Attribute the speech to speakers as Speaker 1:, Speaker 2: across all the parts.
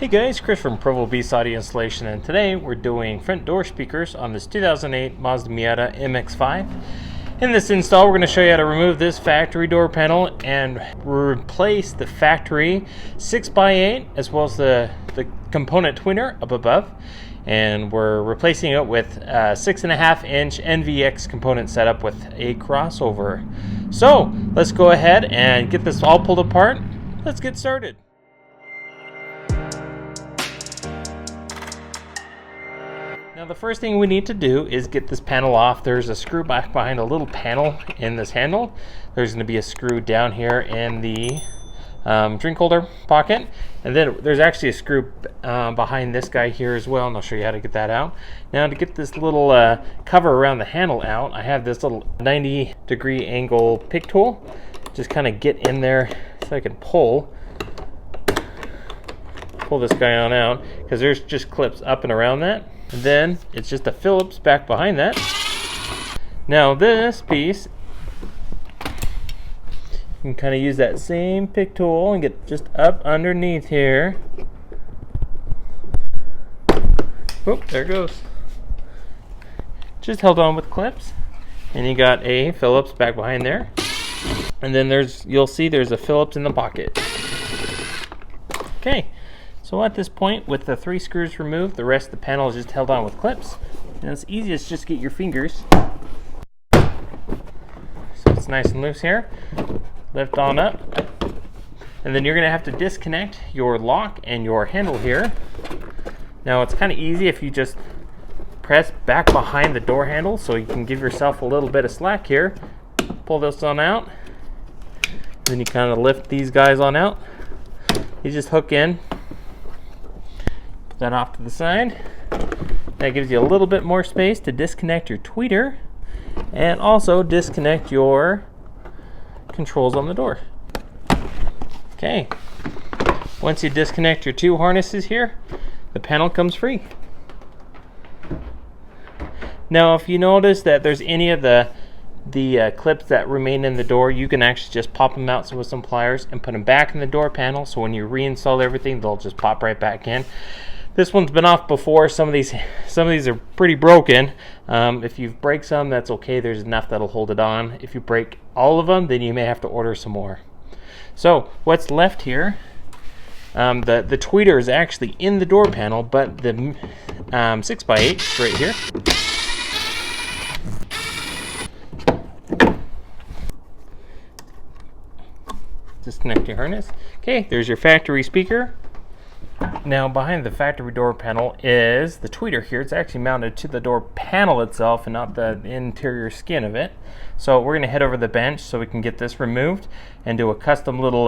Speaker 1: Hey guys, Chris from Bose Audio Installation, and today we're doing front door speakers on this 2008 Mazda Miata MX-5. In this install, we're going to show you how to remove this factory door panel and replace the factory 6x8 as well as the component tweener up above. And we're replacing it with a 6.5-inch NVX component setup with a crossover. So let's go ahead and get this all pulled apart. Let's get started. Now the first thing we need to do is get this panel off. There's a screw back behind a little panel in this handle. There's going to be a screw down here in the drink holder pocket, and then there's actually a screw behind this guy here as well, and I'll show you how to get that out. Now to get this little cover around the handle out, I have this little 90-degree angle pick tool. Just kind of get in there so I can pull this guy on out, because there's just clips up and around that. And then it's just a Phillips back behind that. Now this piece, you can kind of use that same pick tool and get just up underneath here. Oop, there it goes. Just held on with clips. And you got a Phillips back behind there. And then you'll see there's a Phillips in the pocket. Okay. So at this point, with the 3 screws removed, the rest of the panel is just held on with clips. And it's easiest just get your fingers. So it's nice and loose here. Lift on up. And then you're going to have to disconnect your lock and your handle here. Now it's kind of easy if you just press back behind the door handle, so you can give yourself a little bit of slack here. Pull this on out. Then you kind of lift these guys on out. You just hook in. That off to the side. That gives you a little bit more space to disconnect your tweeter and also disconnect your controls on the door. Okay, once you disconnect your 2 harnesses here, the panel comes free. Now if you notice that there's any of the clips that remain in the door, you can actually just pop them out with some pliers and put them back in the door panel, so when you reinstall everything, they'll just pop right back in. This one's been off before. Some of these are pretty broken. If you break some, that's okay. There's enough that'll hold it on. If you break all of them, then you may have to order some more. So what's left here, the tweeter is actually in the door panel, but the 6x8 is right here. Disconnect your harness. Okay, there's your factory speaker. Now behind the factory door panel is the tweeter here. It's actually mounted to the door panel itself and not the interior skin of it. So we're going to head over to the bench so we can get this removed and do a custom little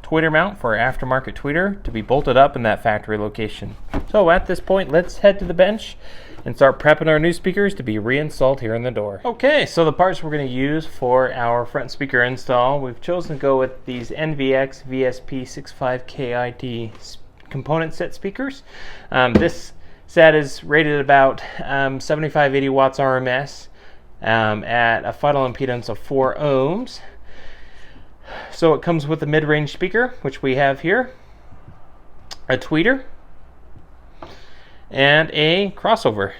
Speaker 1: tweeter mount for our aftermarket tweeter to be bolted up in that factory location. So at this point, let's head to the bench and start prepping our new speakers to be reinstalled here in the door. Okay, so the parts we're going to use for our front speaker install, we've chosen to go with these NVX VSP65KIT component set speakers. This set is rated about 75-80 watts RMS at a final impedance of 4 ohms. So it comes with a mid-range speaker, which we have here, a tweeter, and a crossover.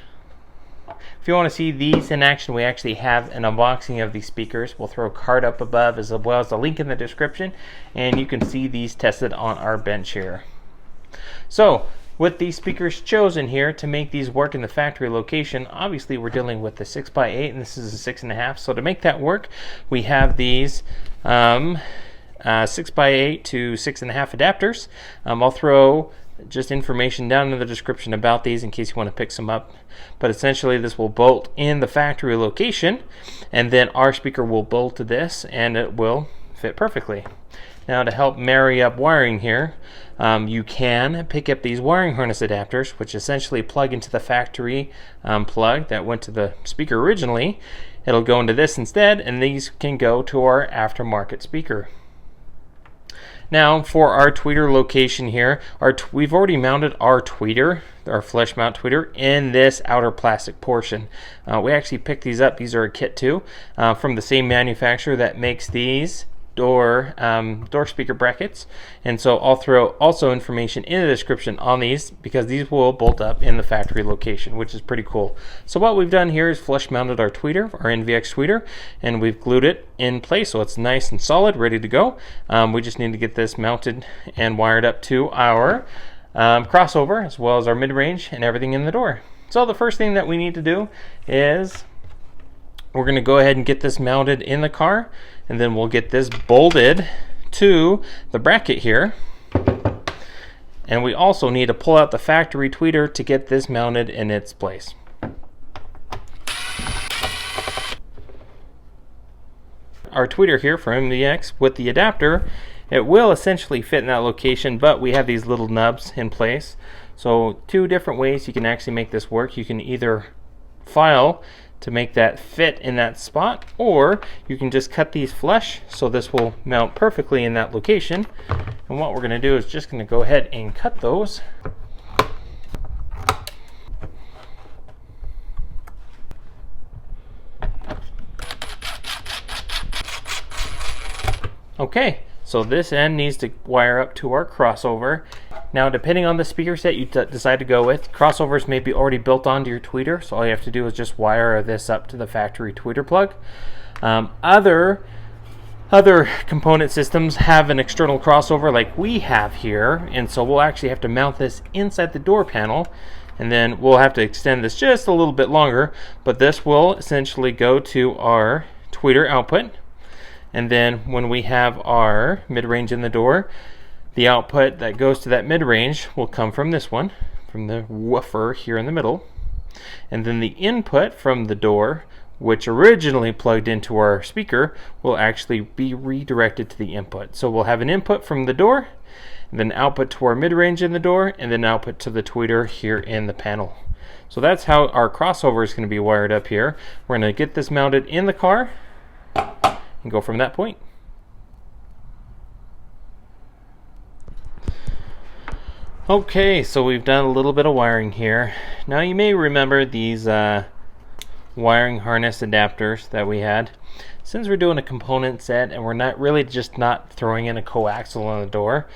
Speaker 1: If you want to see these in action, we actually have an unboxing of these speakers. We'll throw a card up above as well as a link in the description, and you can see these tested on our bench here. So with these speakers chosen here to make these work in the factory location, obviously we're dealing with the 6x8 and this is a 6.5. So to make that work, we have these 6x8 to 6.5 adapters. I'll throw just information down in the description about these in case you want to pick some up. But essentially this will bolt in the factory location, and then our speaker will bolt to this and it will fit perfectly. Now to help marry up wiring here, you can pick up these wiring harness adapters, which essentially plug into the factory plug that went to the speaker originally. It'll go into this instead, and these can go to our aftermarket speaker. Now for our tweeter location here, we've already mounted our tweeter, our flush mount tweeter, in this outer plastic portion. We actually picked these up. These are a kit too, from the same manufacturer that makes these door speaker brackets, and so I'll throw also information in the description on these, because these will bolt up in the factory location, which is pretty cool. So what we've done here is flush mounted our tweeter, our NVX tweeter, and we've glued it in place so it's nice and solid, ready to go. We just need to get this mounted and wired up to our crossover, as well as our mid-range and everything in the door. So the first thing that we need to do is we're going to go ahead and get this mounted in the car, and then we'll get this bolted to the bracket here. And we also need to pull out the factory tweeter to get this mounted in its place. Our tweeter here for NVX with the adapter, it will essentially fit in that location, but we have these little nubs in place. So two different ways you can actually make this work. You can either file to make that fit in that spot, or you can just cut these flush so this will mount perfectly in that location. And what we're going to do is just going to go ahead and cut those. Okay, so this end needs to wire up to our crossover. Now, depending on the speaker set you decide to go with, crossovers may be already built onto your tweeter, so all you have to do is just wire this up to the factory tweeter plug. Other component systems have an external crossover like we have here, and so we'll actually have to mount this inside the door panel, and then we'll have to extend this just a little bit longer, but this will essentially go to our tweeter output. And then when we have our mid-range in the door, the output that goes to that mid-range will come from this one, from the woofer here in the middle. And then the input from the door, which originally plugged into our speaker, will actually be redirected to the input. So we'll have an input from the door, and then output to our mid-range in the door, and then output to the tweeter here in the panel. So that's how our crossover is going to be wired up here. We're going to get this mounted in the car and go from that point. Okay, so we've done a little bit of wiring here. Now you may remember these wiring harness adapters that we had. Since we're doing a component set and we're not really just not throwing in a coaxial on the door,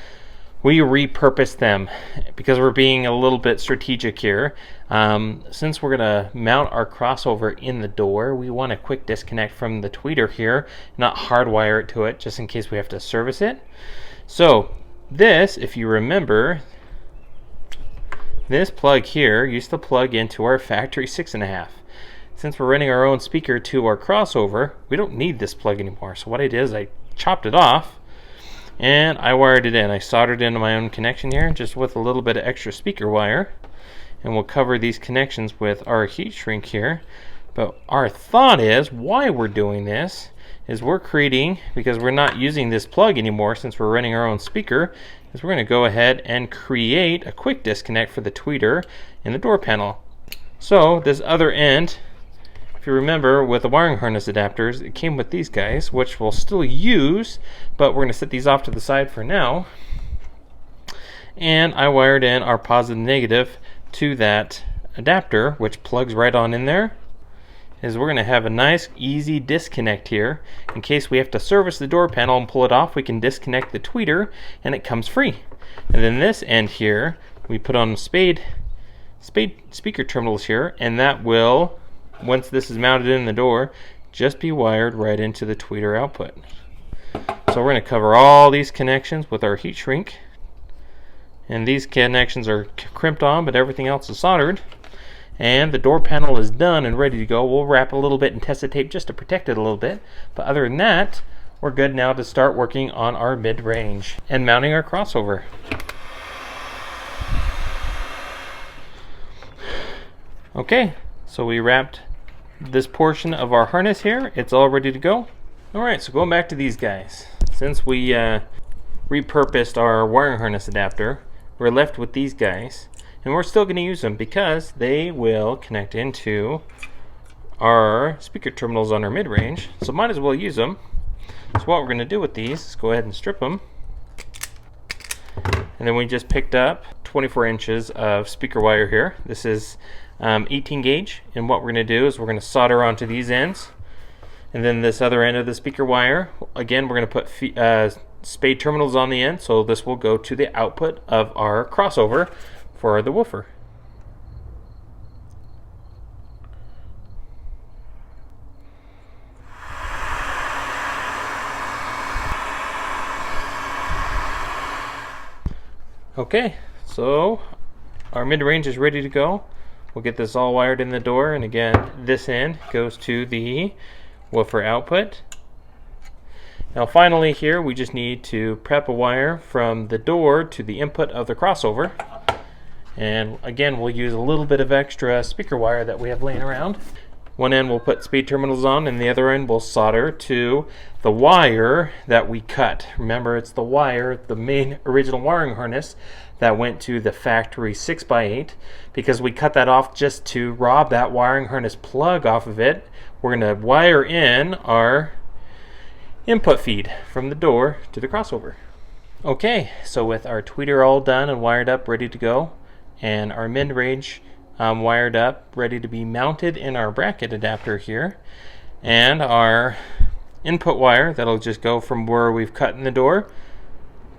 Speaker 1: we repurposed them because we're being a little bit strategic here. Since we're going to mount our crossover in the door, we want a quick disconnect from the tweeter here, not hardwire it to it just in case we have to service it. So this, if you remember, this plug here used to plug into our factory 6.5. Since we're running our own speaker to our crossover, we don't need this plug anymore. So what I did is I chopped it off and I wired it in. I soldered into my own connection here just with a little bit of extra speaker wire, and we'll cover these connections with our heat shrink here. But our thought is, why we're doing this is we're creating, because we're not using this plug anymore since we're running our own speaker, is we're going to go ahead and create a quick disconnect for the tweeter in the door panel. So this other end, if you remember with the wiring harness adapters, it came with these guys, which we'll still use, but we're going to set these off to the side for now. And I wired in our positive and negative to that adapter, which plugs right on in there. Is we're going to have a nice easy disconnect here. In case we have to service the door panel and pull it off, we can disconnect the tweeter and it comes free. And then this end here, we put on spade speaker terminals here, and that will, once this is mounted in the door, just be wired right into the tweeter output. So we're going to cover all these connections with our heat shrink, and these connections are crimped on, but everything else is soldered. And the door panel is done and ready to go. We'll wrap a little bit in tessa tape just to protect it a little bit, but other than that, we're good now to start working on our mid-range and mounting our crossover. Okay, so we wrapped this portion of our harness here. It's all ready to go. Alright, so going back to these guys. Since we repurposed our wiring harness adapter, we're left with these guys. And we're still going to use them because they will connect into our speaker terminals on our mid-range. So might as well use them. So what we're going to do with these is go ahead and strip them. And then we just picked up 24 inches of speaker wire here. This is 18 gauge. And what we're going to do is we're going to solder onto these ends. And then this other end of the speaker wire, again, we're going to put spade terminals on the end, so this will go to the output of our crossover for the woofer. Okay, so our mid-range is ready to go. We'll get this all wired in the door, and again, this end goes to the woofer output. Now finally here, we just need to prep a wire from the door to the input of the crossover. And again, we'll use a little bit of extra speaker wire that we have laying around. One end we'll put spade terminals on, and the other end we'll solder to the wire that we cut. Remember, it's the wire, the main original wiring harness that went to the factory 6x8. Because we cut that off just to rob that wiring harness plug off of it, we're going to wire in our input feed from the door to the crossover. Okay, so with our tweeter all done and wired up, ready to go, and our mid-range wired up, ready to be mounted in our bracket adapter here, and our input wire that'll just go from where we've cut in the door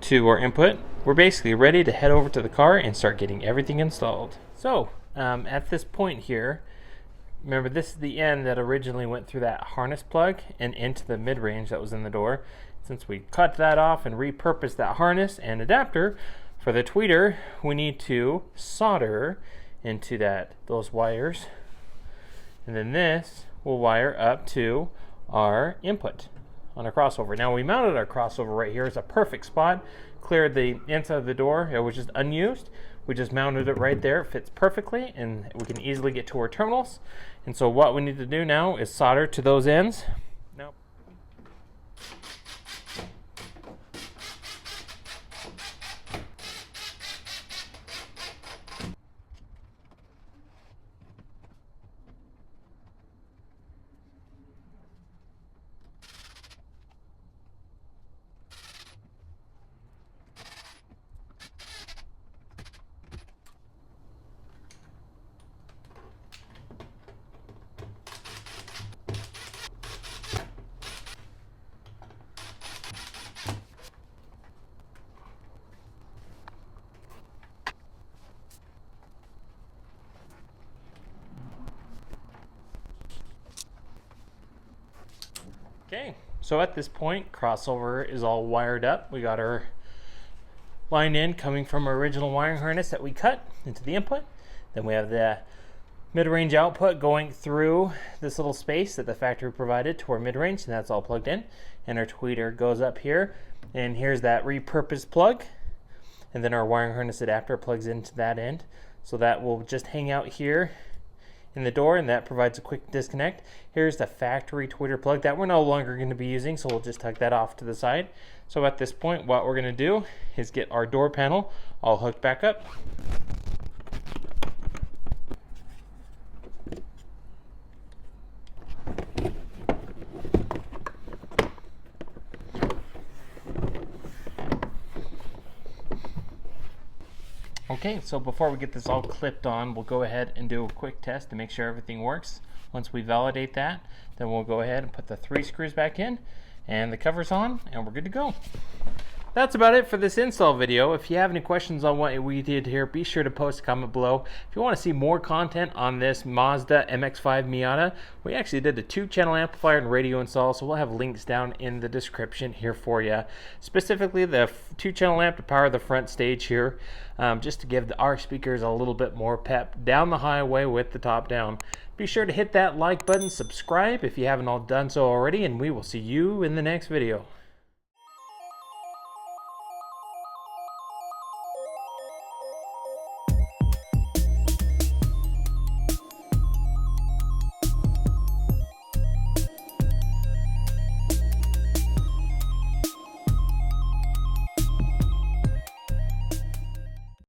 Speaker 1: to our input, we're basically ready to head over to the car and start getting everything installed. So at this point here, remember, this is the end that originally went through that harness plug and into the mid-range that was in the door. Since we cut that off and repurposed that harness and adapter for the tweeter, we need to solder into those wires, and then this will wire up to our input on our crossover. Now we mounted our crossover right here. It's a perfect spot. Cleared the inside of the door. It was just unused. We just mounted it right there. It fits perfectly, and we can easily get to our terminals. And so what we need to do now is solder to those ends. Now, okay, so at this point, crossover is all wired up. We got our line in coming from our original wiring harness that we cut into the input. Then we have the mid-range output going through this little space that the factory provided to our mid-range, and that's all plugged in. And our tweeter goes up here, and here's that repurposed plug. And then our wiring harness adapter plugs into that end. So that will just hang out here in the door, and that provides a quick disconnect. Here's the factory tweeter plug that we're no longer going to be using, so we'll just tuck that off to the side. So at this point, what we're going to do is get our door panel all hooked back up. Okay, so before we get this all clipped on, we'll go ahead and do a quick test to make sure everything works. Once we validate that, then we'll go ahead and put the 3 screws back in and the covers on, and we're good to go. That's about it for this install video. If you have any questions on what we did here, be sure to post a comment below. If you want to see more content on this Mazda MX-5 Miata, we actually did a 2-channel amplifier and radio install, so we'll have links down in the description here for you. Specifically, the 2-channel amp to power the front stage here, just to give our speakers a little bit more pep down the highway with the top down. Be sure to hit that like button, subscribe if you haven't all done so already, and we will see you in the next video.